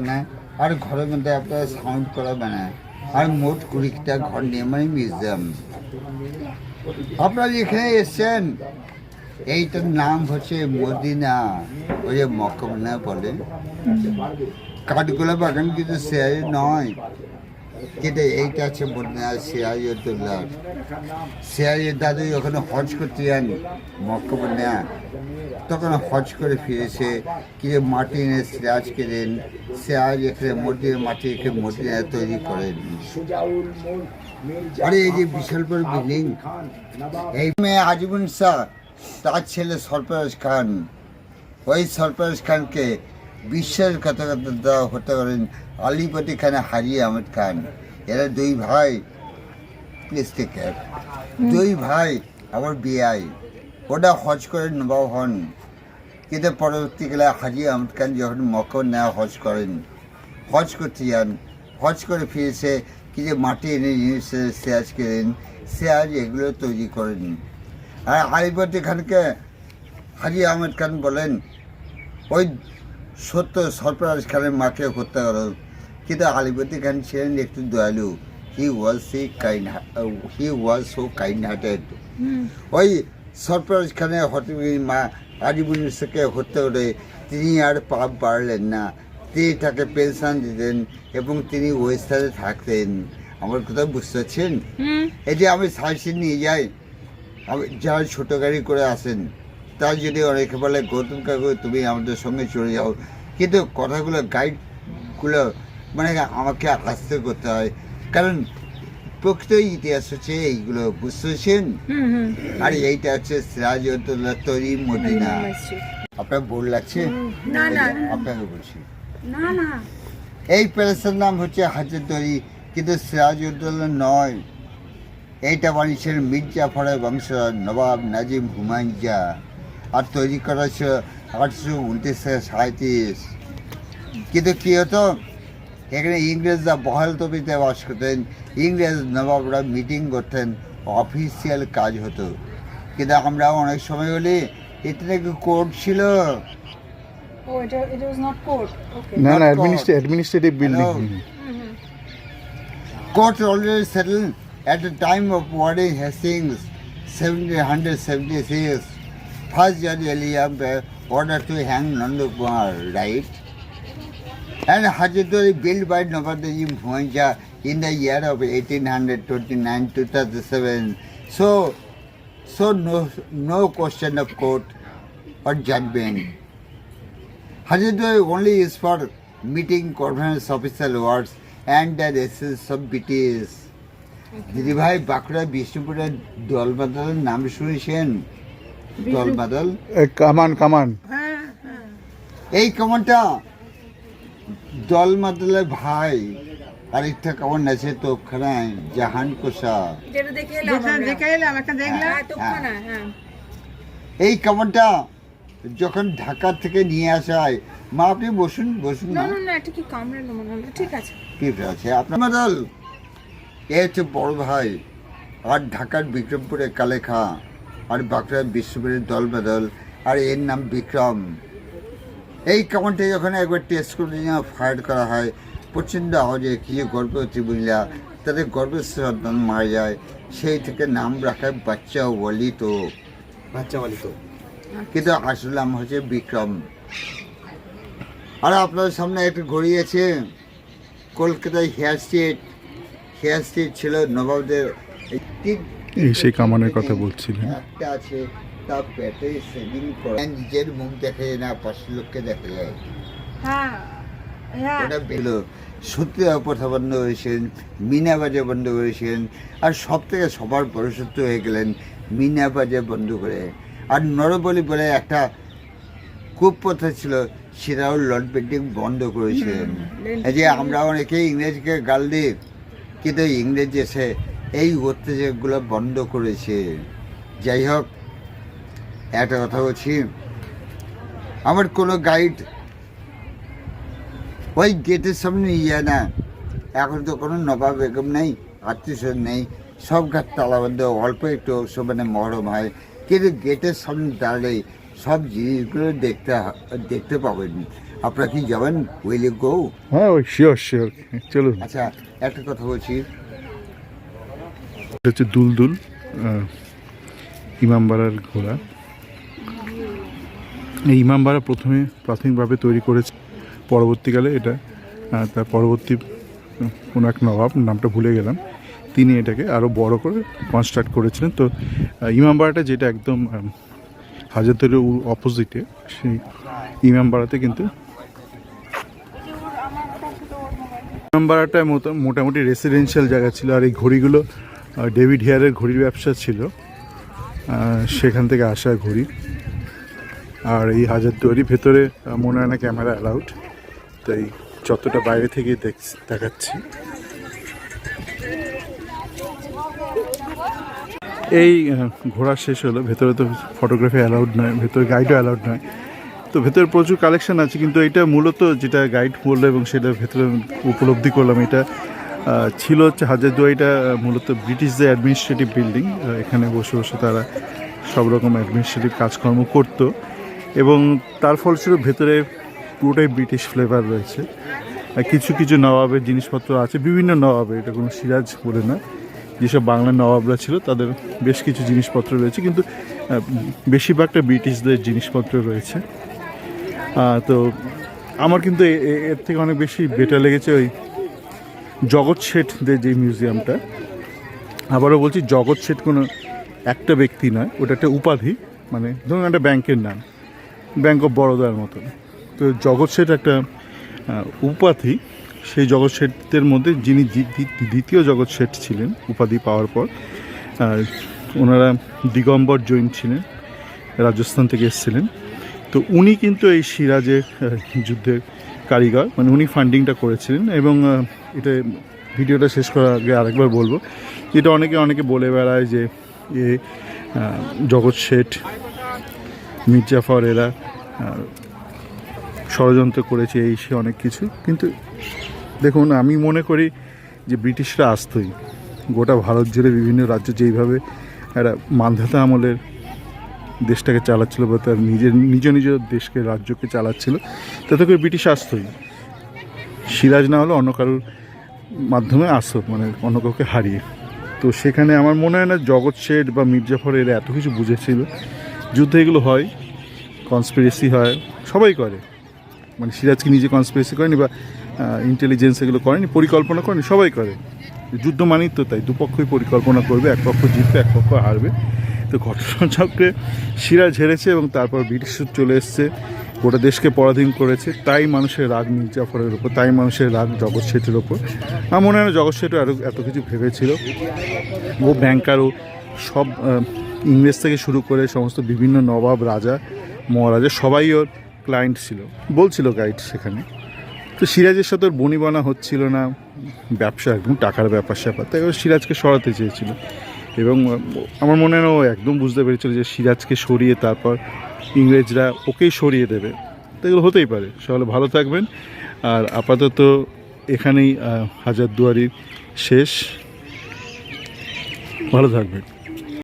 না আর ঘরের মধ্যে একটা সাউন্ড করা বানায় আর মোট 20টা ঘর নিয়ে মানে মিউজিয়াম। আপনারা এখানে এসছেন, এইটার নাম হচ্ছে মদিনা, ওই যে মক্কা বলে। কাঠগোলা বাগান কিন্তু শেয়ার নয়, কিন্তু এইটা আছে মদিনা সিরাজউদ্দৌলা। সিরাজের দাদু যখন হজ করতে যান মক্কা, তখন হজ করে ফিরেছে কি যে মাটি এনে সিরাজকে দেন, সিরাজ এখানে মদিনার মাটি রেখে মদিনা তৈরি করেন। আরে এই যে বিশাল বড় বিল্ডিং, এই মেয়ে আজিমুন শাহ তার ছেলে সরফরাজ খান, ওই সরফরাজ খানকে বিশ্বাসঘাতকতা হত্যা করেন আলিপতি খান, হাজি আহমদ খান। এরা দুই ভাই, প্লিজ টেক কেয়ার, দুই ভাই আমার বিআই। ওটা হজ করে নবাব হন, কিন্তু পরবর্তীকালে হাজি আহমদ খান যখন মক্কা নেওয়া হজ করেন, হজ করতে যান, হজ করে ফিরেছে কি যে মাটি এনে জিনিস সিরাজকে দেন, সিরাজ এগুলো তৈরি করেন। আর আলিপতি খানকে হাজি আহমদ খান বলেন ওই সত্য সরফরাজ খানের মাকে হত্যা করো, কিন্তু আলিপতি খান ছিলেন একটু দয়ালু। হি ওয়াজ সো কাইন্ড হার্টেড। ওই সরফরাজ খানের মা আজিমুন শাহকে হত্যা করে তিনি আর পাপ বাড়লেন না, তিনি তাকে পেনশন দিতেন এবং তিনি ওই স্থানে থাকতেন। আমার কথা বুঝতে পারছেন? এই যে আমি সাইসে নিয়ে যাই, যারা ছোটো গাড়ি করে আসেন তার যদি অনেকে বলে গৌতম কাকু তুমি আমাদের সঙ্গে চলে যাও, কিন্তু কথাগুলো গাইডগুলো মানে আমাকে আস্তে করতে হয়, কারণ প্রকৃত ইতিহাস হচ্ছে এইগুলো, বুঝতে পারছেন? আর এইটা হচ্ছে সিরাজউদ্দৌলা তৈরি মদিনা। আপনার বোর লাগছে? আপনাকে বলছি, এই প্যালেসের নাম হচ্ছে হাজারদুয়ারি, কিন্তু সিরাজউদ্দৌলা নয়। এইটা বানিয়েছিলেন মির্জাফরের বংশধর নবাব নাজিম হুমায়ুন শাহ, আর তৈরি করা হচ্ছে 1829-37। কিন্তু কী হতো, এখানে ইংরেজরা বহাল তবিতে বাস করতেন, ইংরেজ নবাবরা মিটিং করতেন, অফিসিয়াল কাজ হতো। কিন্তু আমরা অনেক সময় বলি এটা নাকি কোর্ট ছিল। না না, administrative building. Court already settled at the time of Warden Hastings, 1776. First Judge Eliab ordered to hang Nanda Kumar, right? And Hajaddwari built by Nawab Najim Humayun Shah in the year of 1829-37. So no question of court or judgment. Hajaddwari only is for meeting conference official words and the essence of BTS. দিদি ভাই, বাঁকুড়া বিষ্ণুপুরের দলবাদলের নাম শুনেছেন? দলবাদল কামান। এই কামানটা দলবাদলের ভাই আরেকটা কামান আছে তোপখানায়, জাহান কোষা। এই কামানটা যখন ঢাকা থেকে নিয়ে আসা হয়, মা আপনি বসুন না, ঠিক আছে আপনার দল। এ হচ্ছে বড় ভাই, আর ঢাকার বিক্রমপুরে কালেখা, আর বাঁকুড়ার বিষ্ণুপুরের দলবাদল, আর এর নাম বিক্রম। এই কামানটা যখন একবার টেস্ট করে ফায়ার করা হয়, প্রচণ্ড আওয়াজে কিছু গর্ভবতী মহিলা তাদের গর্ভের সন্তান মারা যায়, সেই থেকে নাম রাখায় বাচ্চা ওয়ালিদ, কিন্তু আসল নাম হচ্ছে বিক্রম। আর আপনার সামনে একটা ঘড়ি আছে, কলকাতায় হেয়ার স্ট্রিট ছিল নবাবদের, সেই কামানের কথা বলছিলেন। একটা আছে তা পেটে সেভিং করে, নিজের মুখ দেখা যায় না, পাশের লোককে দেখা যায়। ওটা বেলো সত্যি প্রথা বন্ধ করেছেন, মিনা বাজার বন্ধ করেছেন, আর সব থেকে সবার বড় সত্য হয়ে গেলেন মিনা বাজার বন্ধ করে। আর নরবলি বলে একটা কুপ্রথা ছিল, সেটাও লর্ড পেন্টিং বন্ধ করেছিলেন। এই যে আমরা অনেকেই ইংরেজকে গাল দিই, কিন্তু ইংরেজ এসে এই অত্যাচারগুলো বন্ধ করেছে। যাই হোক, একটা কথা বলছি, আমার কোনো গাইড ওই গেটের সামনে নিয়ে যায় না। এখন তো কোনো নবাব বেগম নেই, আত্মীয় নেই, সব ঘাট তালাবন্ধ, অল্প একটু মানে মহরম হয়, কিন্তু গেটের সামনে দাঁড়ালেই সব জিনিসগুলো দেখতে পাবেন। আপনারা কি যাবেন? Will you go? হ্যাঁ ওই শিওর শিওর, চলুন। আচ্ছা, একটা কথা বলছি, এটা হচ্ছে দুলদুল ইমামবাড়ার ঘোড়া। এই ইমামবাড়া প্রথমে প্রাথমিকভাবে তৈরি করেছে, পরবর্তীকালে এটা তার পরবর্তী কোনো এক নবাব, নামটা ভুলে গেলাম, তিনি এটাকে আরও বড় করে কনস্ট্রাক্ট করেছিলেন। তো ইমামবাড়াটা যেটা একদম হাজারদুয়ারির অপোজিটে, সেই ইমামবাড়াতে কিন্তু ইমামবাড়াটা মোটামুটি রেসিডেন্সিয়াল জায়গা ছিল। আর এই ঘড়িগুলো ডেভিড হেয়ারের ঘড়ির ব্যবসা ছিল, সেখান থেকে আসা ঘড়ি। আর এই হাজারদুয়ারি ভেতরে মনে হয় না ক্যামেরা অ্যালাউড, তাই যতটা বাইরে থেকে দেখাচ্ছি। এই ঘোরা শেষ হলো, ভেতরে তো ফটোগ্রাফি অ্যালাউড নয়, ভেতরে গাইডও অ্যালাউড নয়। তো ভেতরে প্রচুর কালেকশন আছে, কিন্তু এটা মূলত যেটা গাইড বললো এবং সেটা ভেতরে উপলব্ধি করলাম, এটা ছিল হচ্ছে হাজারদুয়ারিটা মূলত ব্রিটিশদের অ্যাডমিনিস্ট্রেটিভ বিল্ডিং। এখানে বসে বসে তারা সব রকম অ্যাডমিনিস্ট্রেটিভ কাজকর্ম করতো, এবং তার ফলস্বরূপ ভেতরে পুরোটাই ব্রিটিশ ফ্লেভার রয়েছে। কিছু কিছু নবাবের জিনিসপত্র আছে, বিভিন্ন নবাবের, এটা কোনো সিরাজ বলে না, যেসব বাংলার নবাবরা ছিল তাদের বেশ কিছু জিনিসপত্র রয়েছে, কিন্তু বেশিরভাগটা ব্রিটিশদের জিনিসপত্র রয়েছে। তো আমার কিন্তু এর থেকে অনেক বেশি বেটার লেগেছে ওই জগৎ শেঠদের যে মিউজিয়ামটা। আবারও বলছি, জগৎ শেঠ কোনো একটা ব্যক্তি নয়, ওটা একটা উপাধি, মানে ধরুন একটা ব্যাংকের নাম, ব্যাংক অফ বরোদার মতো। তো জগৎ শেঠ একটা উপাধি। সেই জগৎ শেঠদের মধ্যে যিনি দ্বিতীয় জগৎ শেঠ ছিলেন উপাধি পাওয়ার পর, ওনারা দিগম্বর জৈন ছিলেন, রাজস্থান থেকে এসেছিলেন। তো উনি কিন্তু এই সিরাজের যুদ্ধের কারিগর, মানে উনি ফান্ডিংটা করেছিলেন। এবং এটা ভিডিওটা শেষ করার আগে আরেকবার বলবো, যেটা অনেকে বলে বেড়ায় যে এ জগৎ শেঠ, মির্জাফর এরা ষড়যন্ত্র করেছে, এই সে অনেক কিছু। কিন্তু দেখুন, আমি মনে করি যে ব্রিটিশরা আসতই গোটা ভারত জুড়ে বিভিন্ন রাজ্য যেইভাবে একটা মান্ধাতা আমলের দেশটাকে চালাচ্ছিল, বা তার নিজ দেশকে, রাজ্যকে চালাচ্ছিল, তাতে করে ব্রিটিশ আসতই। সিরাজ না হলে অন্য কারোর মাধ্যমে আসতো, মানে অন্য কাউকে হারিয়ে। তো সেখানে আমার মনে হয় না জগৎ শেঠ বা মির্জাফর এরা এত কিছু বুঝেছিল। যুদ্ধে এগুলো হয়, কনস্পিরেসি হয়, সবাই করে, মানে সিরাজকে নিজে কনস্পিরেসি করেনি বা ইন্টেলিজেন্স এগুলো করেনি, পরিকল্পনা করেনি, সবাই করে। যুদ্ধ মানেই তো তাই, দুপক্ষই পরিকল্পনা করবে, এক পক্ষ জিতবে, এক পক্ষ হারবে। তো ঘটনাচক্রে সিরাজ হেরেছে এবং তারপর ব্রিটিশ চলে এসছে, গোটা দেশকে পরাধীন করেছে। তাই মানুষের রাগ মির্জাফরের ওপর, তাই মানুষের রাগ জগৎ শেঠের ওপর। আমার মনে হয় না জগৎ শেঠও এত কিছু ভেবেছিল। ও ব্যাংকারও সব ইংরেজ থেকে শুরু করে সমস্ত বিভিন্ন নবাব, রাজা, মহারাজা সবাই ওর ক্লায়েন্ট ছিল, বলছিল গাইড সেখানে। তো সিরাজের সাথে ওর বনিবনা হচ্ছিল না, ব্যবসা একদম টাকার ব্যাপার স্যাপার, তাই ও সিরাজকে সরাতে চেয়েছিল। এবং আমার মনে হয় ও একদম বুঝতে পেরেছিল যে সিরাজকে সরিয়ে তারপর ইংরেজরা ওকেই সরিয়ে দেবে। তো এগুলো হতেই পারে। সকলে ভালো থাকবেন। আর আপাতত এখানেই হাজারদুয়ারির শেষ। ভালো থাকবেন।